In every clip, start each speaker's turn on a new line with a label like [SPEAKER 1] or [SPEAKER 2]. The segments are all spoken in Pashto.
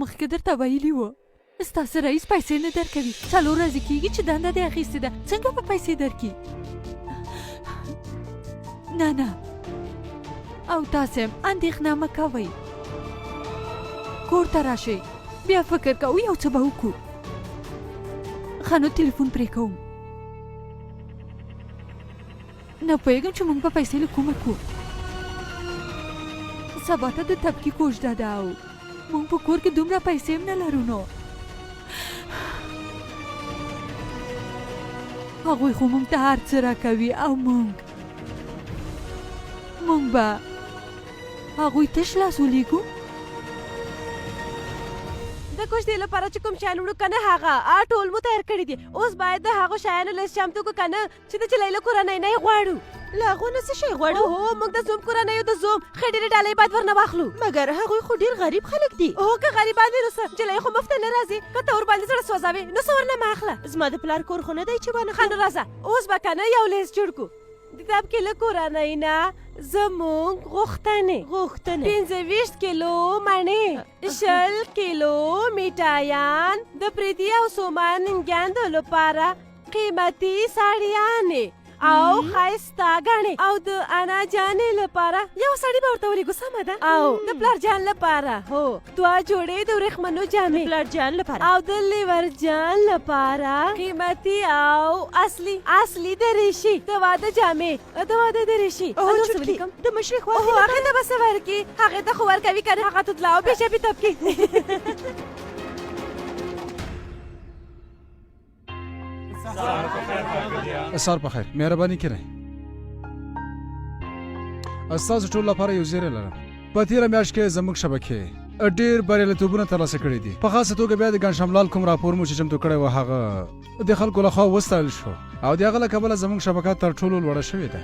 [SPEAKER 1] مخکې درته ویلي وو ستاسو رئیس پیسې نه درکوي 4 ورځې کېږي چې دنده دې اخیستې ده څنګه به پیسې درکړي نه او تاسې هم اندېښنه مه کوئ کور ته راشئ بیا فکر کوو یو څه به وکړو ښه نو تلیفون پرې کوم نه پوهېږم چې موږ به پیسې له کومه کړو سبا ته د طبقې کوژده ده او موږ په کور کې دومره پیسې هم نه لرو نو هغوی خو موږ ته هر څه راکوي او موږ به هغوی تش لاس ولیږو
[SPEAKER 2] د کوژدې لپاره چې کوم شیان وړو که نه هغه ټول مو تیار کړي دي اوس باید د هغو شیانو لیست چمتو کړو که نه چې د چلۍ له کورنۍ نه یې غواړو
[SPEAKER 3] له هغو نه څه شی غواړو
[SPEAKER 2] هو موږ د زوم کورنیو د زوم ښې ډېرې ډالۍ باید ورنه واخلو
[SPEAKER 3] مګر هغوی خو ډېر غریب خلک دي
[SPEAKER 2] هو که غریبان دي نو څه جلۍ خو مفته نه راځي که ته ورباندې زړه سوځوې نو څه ورنه مه اخله
[SPEAKER 3] زما د پلار کور خو نه دی چې ونه
[SPEAKER 2] ښه نو راځه اوس به که نه یو لیست جوړ کړو د طبقې له کورنۍ نه زموږ غوښتنې 25 کیلو مڼې 20 کیلو میټایان د پریتي او سوما ننګیاندو لپاره قیمتي ساړیانې او ښایسته ګڼې او د انا جانې لپاره یو سړي به ورته ولیږو سمه ده او د پلار جان لپاره هو 2 جوړې د ورېښمنو جامې
[SPEAKER 3] پلار جان لپاره
[SPEAKER 2] او د لیور جان لپاره قیمتي او اصلي د ریشي د واده جامې د واده د ریشي
[SPEAKER 3] د مشرې خوا
[SPEAKER 2] هغې ته به څه ورکړي هغې ته خو ورکوي که نه هغه توتلا او بېشبي طبقې
[SPEAKER 4] سهار په خیر مهرباني کړئ ستاسو ټول لپاره یو زیری لرم په تېره میاشت کې زموږ شبکې ډېر بریالیتوبونه ترلاسه کړي دي په خاصه توګه بیا د ګڼ شملال کوم راپور مو چې چمتو کړی و هغه د خلکو لخوا وستایل شو او د هغه له کبله زموږ شبکه تر ټولو لوړه شوې ده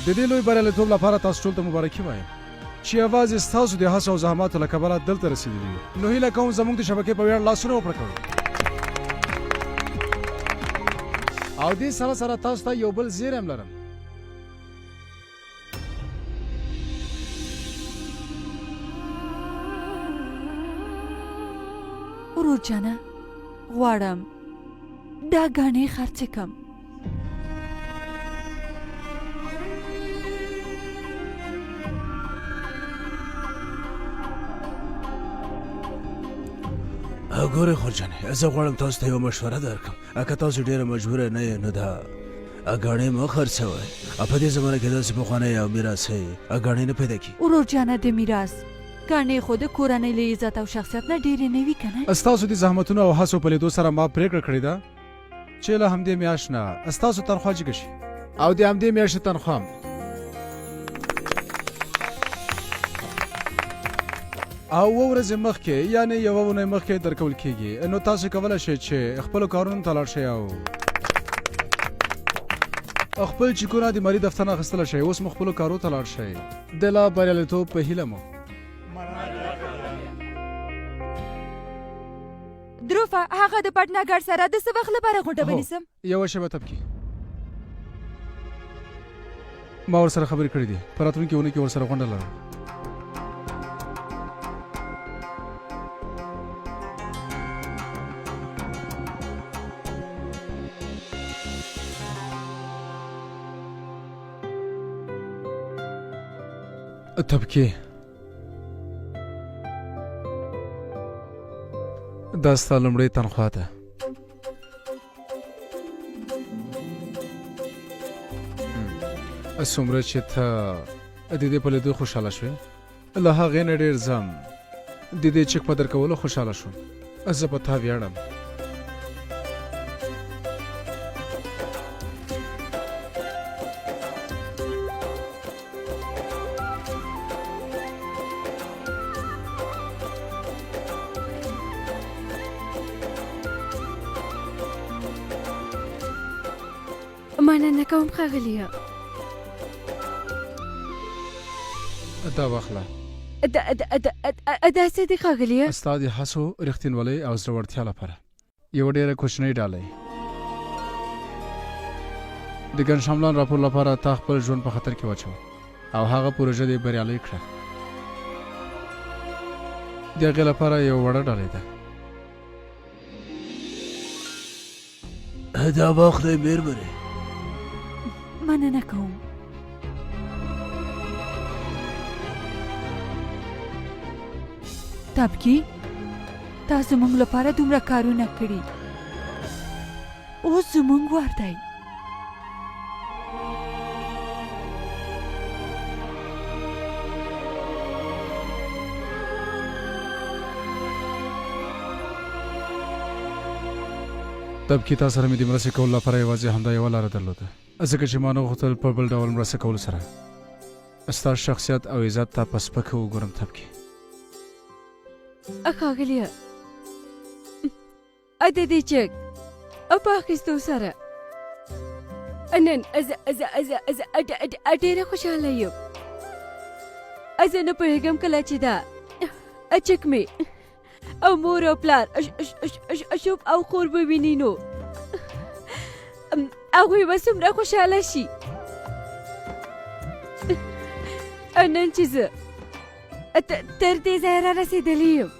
[SPEAKER 4] د دې لوی بریالیتوب لپاره تاسو ټول ته مبارکي وایم چې یوازې ستاسو د هڅو او زحماتو له کبله دلته رسېدلي یو نو هیله کوم زموږ د شبکې په ویاړ لاسونه وپړکوئ او دې سره سره تاسو ته یو بل زیری هم لرم
[SPEAKER 1] ورور جانه غواړم دا ګاڼې خرڅې کړم
[SPEAKER 5] ګورئ خورجانې زه غواړم تاسو ته یوه مشوره درکړم که تاسو ډېره مجبوره نه یې نو دا ګاڼې مه خرڅوئ په دې زمانه کې داسې پخوانی او میراثي ګاڼې نه پیدا کېږي
[SPEAKER 1] ورور جانه د میراث ګاڼې خو د کورنۍ له عزت او شخصیت نه ډېرې نه وي که نه
[SPEAKER 4] ستاسو د زحمتونو او هڅو په لیدو سره ما پرېکړه کړې ده چې له همدې میاشت نه ستاسو تنخوا جګه شي او د همدې میاشتې تنخوا او ورځې مخکې یعنې یوه اونۍ مخکې درکول کېږي نو تاسو کولی شئ چې خپلو کارونو ته لاړ شئ او خپل چیکونه د مالي دفتر نه اخیستلی شئ اوس مو خپلو کارو ته لاړ شئ د لا بریالیتوب په هیله مو
[SPEAKER 6] دروفه هغه د پټنګر سره د څه وخت لپاره غونډه ونیسم
[SPEAKER 4] یوه شېبه طبقې ما ورسره خبرې کړې دي په راتلونکې اونۍ کې ورسره غونډه لرم طبقې دا ستا لومړۍ تنخوا ده څومره چې ته د دې په لیدو خوشحاله شوې له هغې نه ډېر ځم د دې چک په درکولو خوشحاله شوم زه په تا ویاړم
[SPEAKER 6] مننه کوم ښاغلیه
[SPEAKER 4] دا واخله
[SPEAKER 6] داسې دي ښاغلیه
[SPEAKER 4] ستا د هڅو رښتینولۍ او زړورتیا لپاره یوه ډېره کوچنۍ ډالۍ د ګڼ شملان راپور لپاره تا خپل ژوند په خطر کې واچوه او هغه پروژه دې بریالۍ کړه د هغې لپاره یو وړه ډالۍ ده.
[SPEAKER 5] دا به خدای مهرباني.
[SPEAKER 1] مننه کوم. تبکي تا زموږ لپاره دومره کارونه کړي، اوس زموږ وار دی.
[SPEAKER 4] تبکي تا سره مې د مرستې کولو لپاره یوازې همدا یوه لاره درلوده، ځکه چې ما نه غوښتل په بل ډول مرسته کولو سره ستا شخصیت او عزت ته په سپکه وګورم. تبکي
[SPEAKER 2] ښاغلیه، د دې چک په اخیستو سره نن زه ډېره خوشحاله یم. زه نه پوهېږم کله چې دا چک مې او مور او پلار شوب او خور به ویني نو هغوی به څومره خوشحاله شي. نن چې زه تر دې ځایه را رسېدلی یم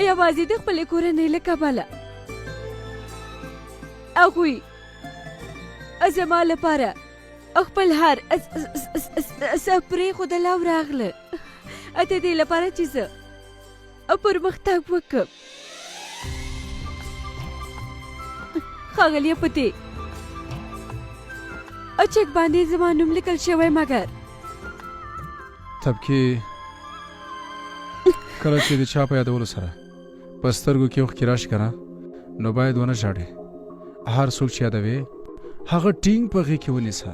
[SPEAKER 2] یوازې د خپلې کورنۍ له کبله. هغوی زما لپاره خپل هر څه پرېښودل او راغله د دې لپاره چې زه پرمختګ وکړم. ښاغلیه، په دې چک باندې زما نوم لیکل شوی، مګر
[SPEAKER 4] تبکي کله چې د چا په یادولو سره په سترګو کې اوښکې راشي که نه، نو باید ونه ژاړې. هر څوک چې یادوې هغه ټینګ په غېږ کې ونیسه.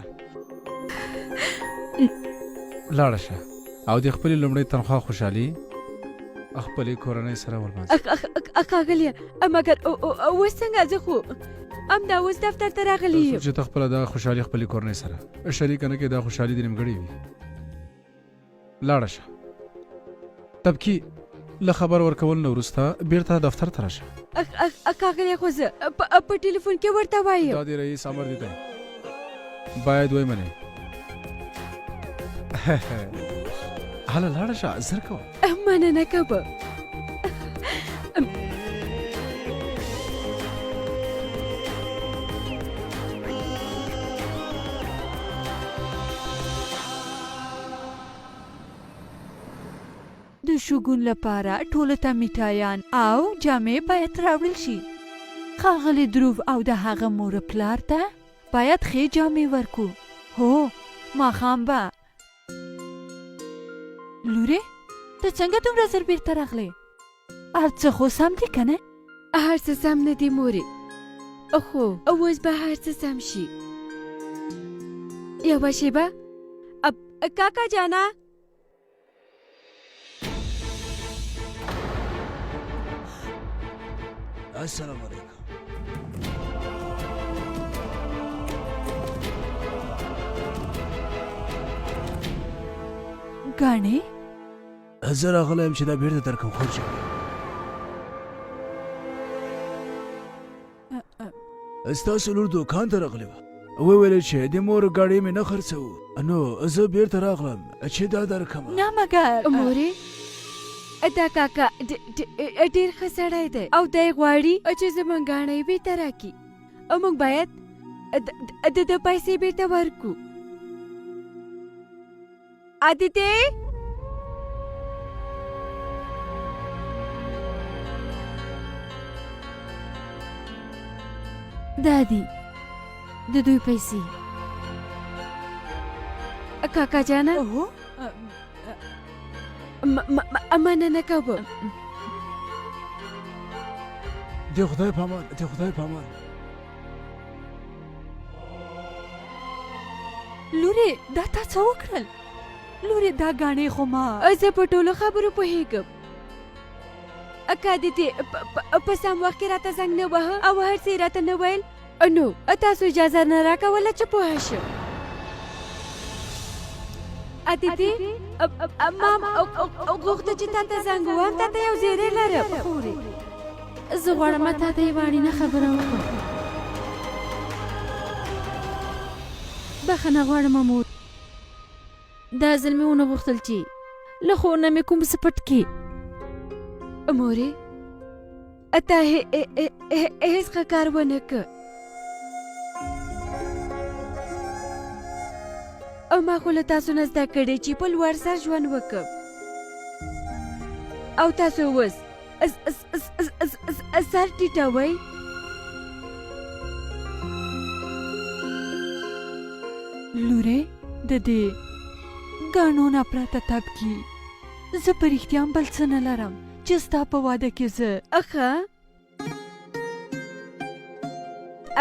[SPEAKER 4] لاړه شه او د خپلې لومړۍ تنخوا خوشحالي خپلې کورنۍ سره ولمانځه.
[SPEAKER 2] ښاغلیه، مګر اوس څنګه؟ زه خو همدا اوس دفتر ته راغلی یم.
[SPEAKER 4] چې ته خپله دا خوشحالي خپلې کورنۍ سره شریکه نه کړې، دا خوشحالي د نیمګړې وي. لاړه شه. تبکي له خبر ورکول نه وروسته بیرته دفتر ته راشه.
[SPEAKER 2] ښاغلیه، خو زه په ټلیفون کې ورته وایم.
[SPEAKER 4] دا د رئیس امر دی، باید ومنې. هله لاړه شه، زر کوه.
[SPEAKER 2] مننه کوم.
[SPEAKER 1] د شګون لپاره ټولو ته میټایان او جامې باید راوړل شي. ښاغلي دروف او د هغه مور پلار ته باید ښې جامې ورکو. هو، ماښام به. لورې، ته څنګه دومره زر بیرته راغلې؟ هر څه خو سم دي که نه؟
[SPEAKER 2] هر څه سم نه دي مورې، خو اوس به هر څه سم شي. یوه شیبه. کاکا جانا،
[SPEAKER 5] السلام علیکم.
[SPEAKER 1] ګاڼې
[SPEAKER 5] زه راغلی یم چې دا بیرته درکړم خورجان. ستاسو لور دوکان ته راغلې وه، وویل چې د مور ګاډۍ مې نه خرڅوو، نو زه بیرته راغلم چې دا درکړم.
[SPEAKER 1] نه مګر
[SPEAKER 2] مورې، دا کاکا ډېر ښه سړی دی او دی غواړي چې زموږ ګاڼۍ بېرته راکړي او موږ باید د پیسې بېرته ورکړو. عادتې،
[SPEAKER 1] دا دي د دوی پیسې.
[SPEAKER 2] کاکا جانا، مننه کوم.
[SPEAKER 5] د خدای په امان، د خدای په امان.
[SPEAKER 1] لورې، دا تا څه وکړل؟ لورې، دا ګاڼې خو ما
[SPEAKER 2] زه په ټولو خبرو پوهېږم. که عادتې په سم وخت کې راته زنګ نه وهه او هر څه یې راته نه ویل، نو تاسو اجازه نه راکوله چې پوه شم. عادتې، ما غوښته چې تا ته زنګ ووهم، تا ته یو زیری لرم.
[SPEAKER 7] زه غواړم تا ته یوه اړینه خبره وکړم. بخښنه غواړم مور، دا ځل مې ونه غوښتل چې له خور نه مې کوم څه پټ کې.
[SPEAKER 2] مورې اته هیڅ ښه کار ونه که او ما خو له تاسو نه زده کړې چې په لوړ سر ژوند وکړم او تاسو اوس سر ټیټوئ.
[SPEAKER 1] لورې د دې ګاڼو نه پرته تب کې زه په رښتیا هم بل څه نه لرم چې ستا په واده کې زه
[SPEAKER 2] اخه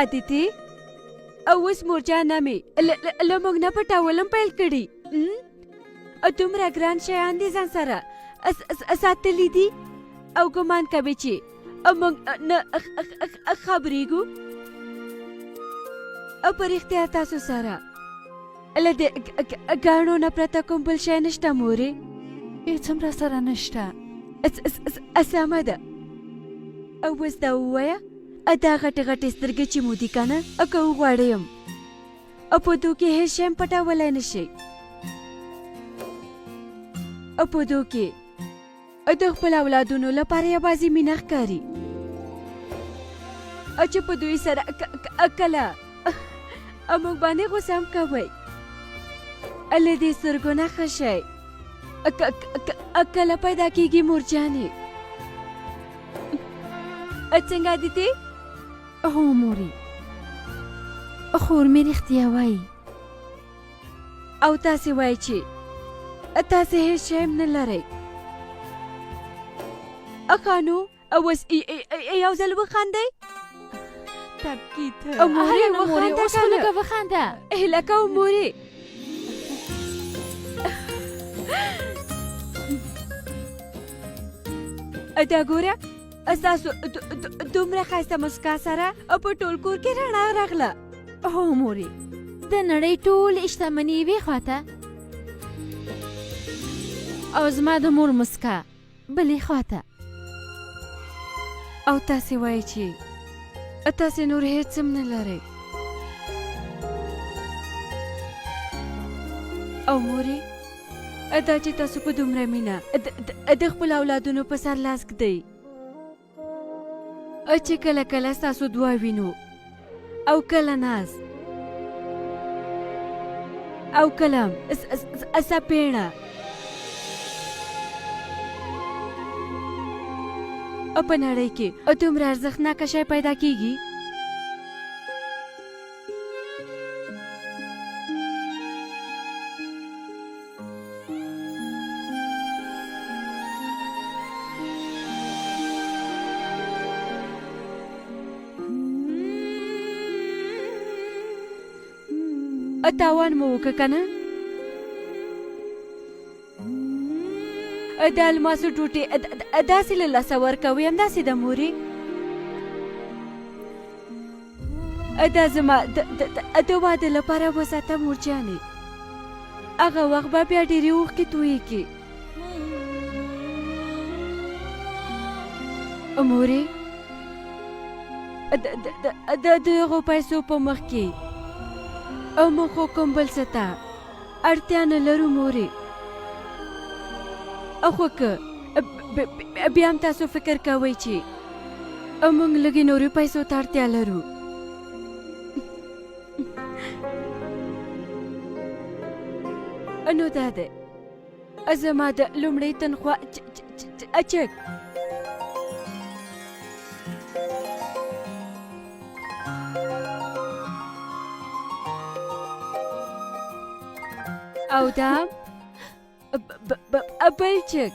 [SPEAKER 2] ادیتي اوس مورجانه مې له موږ نه پټولم پیل کړي. دومره ګران شیان دي ځان سره ساتلي دي او ګمان کوي چې موږ نه خبرېږو او په رښتیا تاسو سره له دې ګاڼو نه پرته کوم بل شی نشته مورې؟
[SPEAKER 1] هېڅ هم راسره نشته.
[SPEAKER 2] سمه ده. اوس دا ووایه دا غټې غټې سترګې چې مو دي که نه که وغواړئ یم او په دو کې هېڅ شی هم پټولی نه شئ او په دو کې د خپل اولادونو لپاره یوازې مینه ښکاري او چې په دوی سره کله موږ باندې غوسه هم کوئ له دې سترګو نه ښه شی کله پیدا کېږي مورجانې. څنګه دیدې؟
[SPEAKER 7] هو مورې خور مې رښتیا وایي
[SPEAKER 2] او تاسې وایي چې تاسې هېڅ شی هم نه لرئ. اخانو اوس یو ځل وخاندئ.
[SPEAKER 1] تبکي ته
[SPEAKER 2] مورې
[SPEAKER 7] مورې اوس خو لږه وخانده.
[SPEAKER 2] هیله کوم مورې. دا ګوره ستاسو دومره ښایسته مسکا سره په ټول کور کې رڼا راغله.
[SPEAKER 7] هو مورې د نړۍ ټول شتمني یوې خواته او زما د مور مسکا بلې خواته.
[SPEAKER 2] او تاسې وایي چې تاسې نور هېڅ هم نه لرئ. او مورې دا چې تاسو په دومره مینه د خپل اولادونو په سر لاس ږدئ چې کله کله ستاسو دعا وینو او کله ناز او کله سپېړه په نړۍ کې دومره ارزښتناکه شی پیدا کېږي. تاوان مو وکړه که نه؟ د الماسو ټوټې داسې له لاسه ورکوي همداسې ده مورې. دا زما د واده لپاره وساته مورجانې. هغه وخت به بیا ډېرې اوښکې تویېږي. مورې د دغو پیسو په مخ کې او موږ خو کوم بل څه ته اړتیا نه لرو مورې. خو که بیا هم تاسو فکر کوئ چې موږ لږې نورې پیسو ته اړتیا لرو نو دا دی زما د لومړۍ تنخوا چک او دا بل چک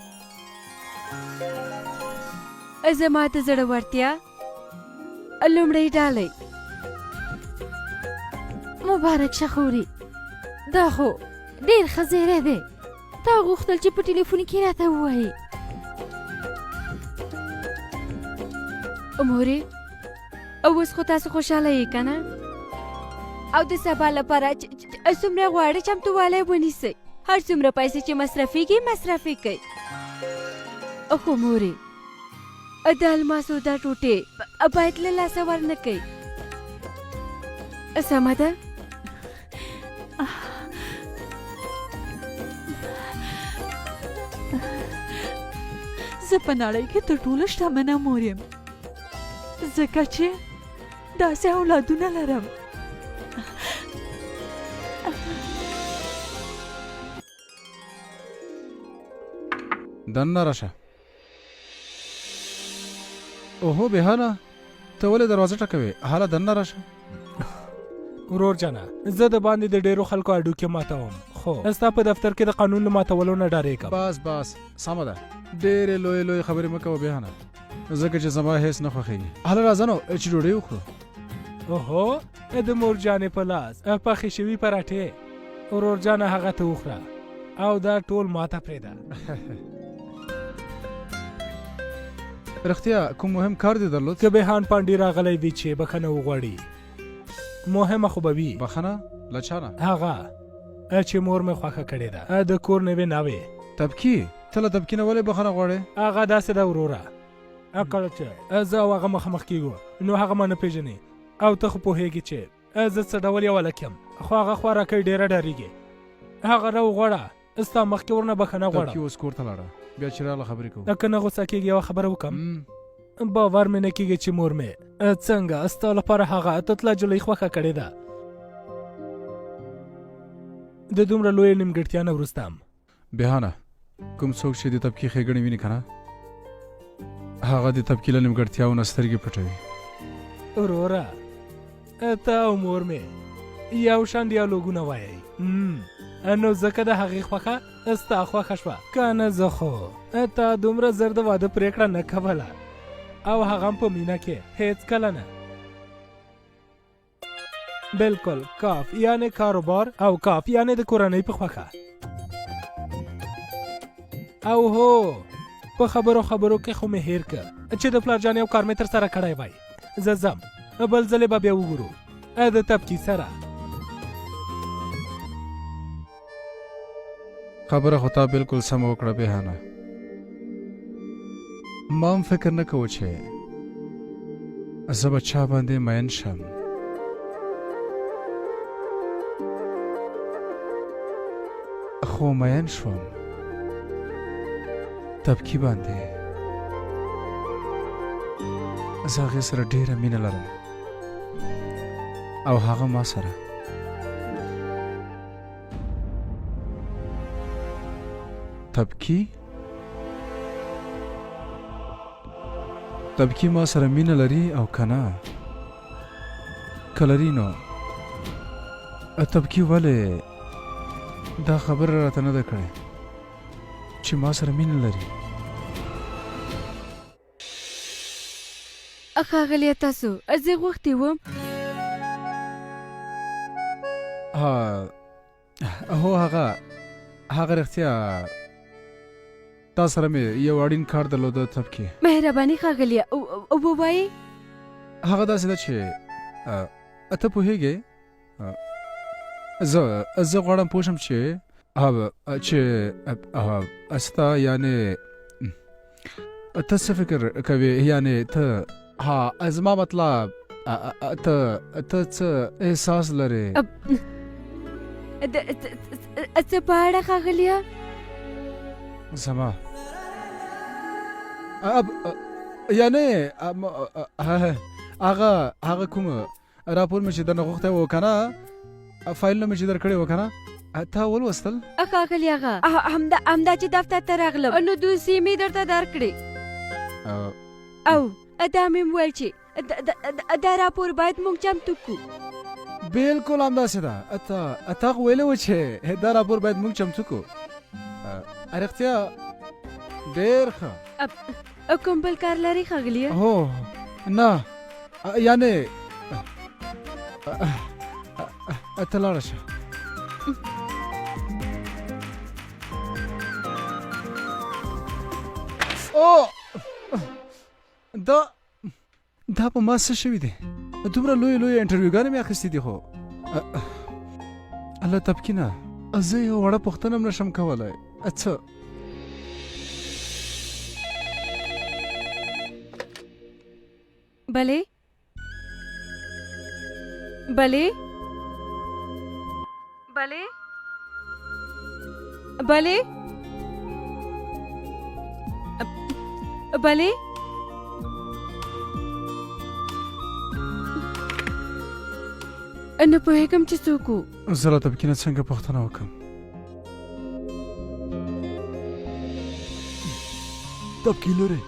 [SPEAKER 2] زما د زړورتیا لومړۍ ډالۍ.
[SPEAKER 7] مبارک شه خورې دا خو ډېر ښه زیری دی. تا غوښتل چې په ټلیفون کې راته ووایې.
[SPEAKER 2] مورې اوس خو تاسو خوشحاله یې که نه؟ او د سبا لپاره څومره غواړئ چمتووالی ونیسئ. هر څومره پیسې چې مصرفېږي مصرفې کوئ. خو مورې د الماسو دا ټوټې باید له لاسه ورنه کوئ. سمه ده؟
[SPEAKER 1] زه په نړۍ کې تر ټولو شتمنه مور یم ځکه چې داسې اولادونه لرم.
[SPEAKER 4] دننه راشه. اوهو بهانه ته ولې دروازه ټکوې؟ هله دننه راشه.
[SPEAKER 8] ورور جانه زه د باندې د ډیرو خلکو اډوکې ماتوم خو ستا په دفتر کې د قانون له ماتولو نه ډارېږم.
[SPEAKER 4] بس سمه ده. ډېرې لویې خبرې مه کوه بهانه ځکه چې زما هیڅ نه خوښېږي. هله راځه نو چې ډوډۍ وخورو.
[SPEAKER 8] اوهو د مور جانې په لاس پخې شوي پراټې. ورور جانه هغه ته وخوره او دا ټول ماته پرېږده.
[SPEAKER 4] رښتیا کوم مهم کار دی درلود؟
[SPEAKER 8] که بهان پانډي راغلی وي چې بخښنه وغواړي مهمه خو به وي.
[SPEAKER 4] بخښنه له چا نه؟
[SPEAKER 8] هغه چې مور مې خوښه کړې ده د کور نوې ناوې.
[SPEAKER 4] تبکي ته له تبکي نه ولې بخښنه غواړې؟
[SPEAKER 8] هغه داسې ده وروره کله چې زه او هغه مخامخ کېږو نو هغه ما نه پېژني او ته خو پوهېږي چې زه څه ډول یو هلک یم خو هغه خوا راکوي ډېره ډارېږي. هغه راوغواړه ستا مخکې ورنه بخښنه غواړم.
[SPEAKER 4] تبکي اوس کور ته لاړه بیا چې راغله خبرې کوو.
[SPEAKER 8] که نه غوسه کېږي یوه خبره وکړم. باور مې نه کېږي چې مور مې څنګه ستا لپاره هغه تتله جلۍ خوښه کړې ده د دومره لویې نیمګړتیا نه وروسته هم.
[SPEAKER 4] بهانه کوم څوک چې د تبکي ښېګڼې ویني که نه هغه د تبکي له نیمګړتیاو نه سترګې پټوي.
[SPEAKER 8] وروره ته او مور مې یو شان ډیالوګونه وایئ نو ځکه د هغې خوښه ستا خوښه شوه. که نه زه خو تا دومره زر د واده پرېکړه نه کوله او هغه هم په مینه کې هیڅ کله نه. بالکل کاف یعنی کاروبار او کاف یعنی د کورنۍ په خوښه. او هو په خبرو کې خو مې هیر کړ چې د پلار جان یو کار مې ترسره کړی وای. زه ځم بل ځلې به بیا وګورو د تبکي سره.
[SPEAKER 4] خبره خو تا بالکل سمه وکړه بهانه. ما هم فکر نه کوو چې زه به چا باندې مین شم. خو مین شوم تبکي باندې. زه هغې سره ډېره مینه لرم او هغه ما سره. تبکي ما سره مینه لري او که نه که لري نو تبکي ولې دا خبره راته نه ده کړې چې ما سره مینه لري.
[SPEAKER 7] ښاغلیه تاسو زه غوښتې وم.
[SPEAKER 4] هو هغه رښتیا تا سره مې یو اړین کار درلوده تبکي.
[SPEAKER 7] مهرباني ښاغلیه ووایئ.
[SPEAKER 4] هغه داسې ده چې ته پوهېږې زه غواړم پوه شم چې ستا یعنې ته څه فکر کوې یعنې ته زما مطلب ته څه احساس لرې؟
[SPEAKER 7] څه په اړه ښاغلیه؟
[SPEAKER 4] زما یعنې هغه کوم راپور مې چې درنه غوښتی و که نه فایلونه مې چې درکړی و که نه تا ولوستل؟
[SPEAKER 7] ښاغلیه همدا چې دفتر ته راغلم نو دوسیې مې درته درکړې او دا مې وویل چې دا راپور باید موږ چمتو کړو.
[SPEAKER 4] بالکل همداسې ده. تا خو ویلی و چې دا راپور باید موږ چمتو کړو. رښتیا ډېر ښه.
[SPEAKER 7] کوم بل کار لرې ښاغلیه؟
[SPEAKER 4] هو نه یعنې ته لاړه شه. دا په ما څه شوي دي؟ دومره لویې انټرویوګانې مې اخیستې دي خو الله تبکي نه زه یو وړه پوښتنه هم نشم کولی. څه
[SPEAKER 7] بلې بلې نه پوهېږم چې څوک و.
[SPEAKER 4] زه له تبکي نه څنګه پوښتنه وکړم؟
[SPEAKER 5] تبکي لورې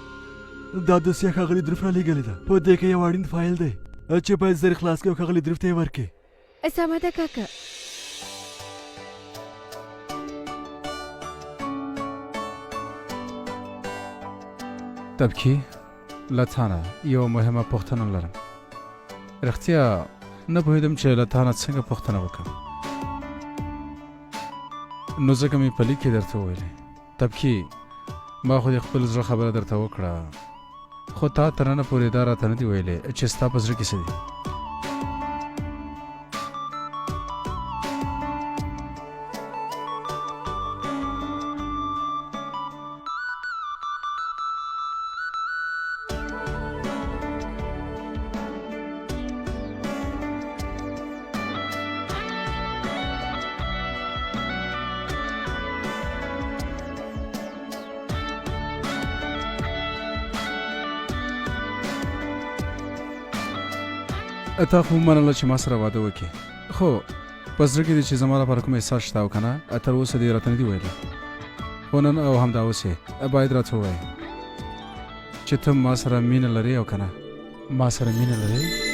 [SPEAKER 5] دا دوسیه ښاغلي دریف رالیږلې ده. په دې کې یو اړین فایل دی چې باید زر خلاص کړي او ښاغلي دریف ته یې ورکړي.
[SPEAKER 7] سمه ده کاکا.
[SPEAKER 4] تبکي له تا نه یوه مهمه پوښتنه لرم. رښتیا نه پوهېدم چې له تا نه څنګه پوښتنه وکړم، نو ځکه مې په لیک کې درته وویلې. تبکي ما خو د خپل زړه خبره درته وکړه، خو تا تر ننه پورې دا راته نه دي ویلې چې ستا په زړه کې څه دي. تا خو ومنله چې ما سره واده وکړې، خو په زړه کې دې چې زما لپاره کوم احساس شته او که نه تر اوسه دې راته نه دي ویلي. خو نن او همدا اوس یې باید راته ووایې چې ته ما سره مینه لرې او که نه. ما سره مینه لرې؟